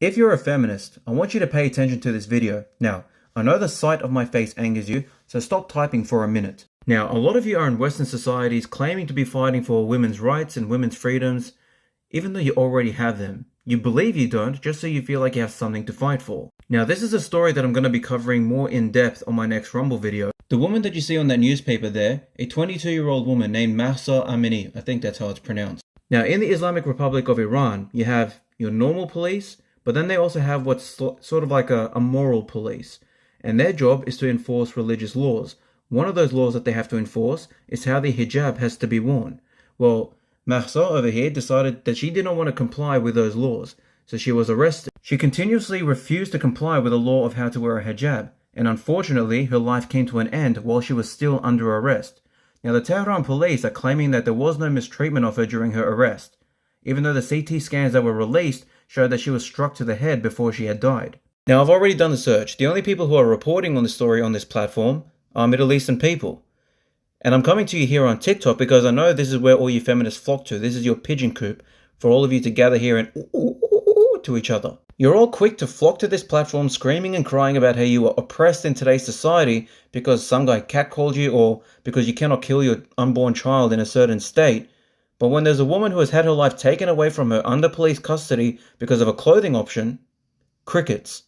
If you're a feminist, I want you to pay attention to this video. Now, I know the sight of my face angers you, so stop typing for a minute. Now, a lot of you are in Western societies claiming to be fighting for women's rights and women's freedoms, even though you already have them. You believe you don't, just so you feel like you have something to fight for. Now, this is a story that I'm going to be covering more in depth on my next Rumble video. The woman that you see on that newspaper there, a 22-year-old woman named Mahsa Amini, I think that's how it's pronounced. Now, in the Islamic Republic of Iran, you have your normal police, but then they also have what's sort of like a moral police. And their job is to enforce religious laws. One of those laws that they have to enforce is how the hijab has to be worn. Well, Mahsa over here decided that she did not want to comply with those laws, so she was arrested. She continuously refused to comply with the law of how to wear a hijab, and unfortunately her life came to an end while she was still under arrest. Now the Tehran police are claiming that there was no mistreatment of her during her arrest, even though the CT scans that were released showed that she was struck to the head before she had died. Now I've already done the search. The only people who are reporting on the story on this platform are Middle Eastern people. And I'm coming to you here on TikTok because I know this is where all you feminists flock to. This is your pigeon coop for all of you to gather here and ooh to each other. You're all quick to flock to this platform screaming and crying about how you are oppressed in today's society because some guy catcalled you or because you cannot kill your unborn child in a certain state. But when there's a woman who has had her life taken away from her under police custody because of a clothing option, crickets.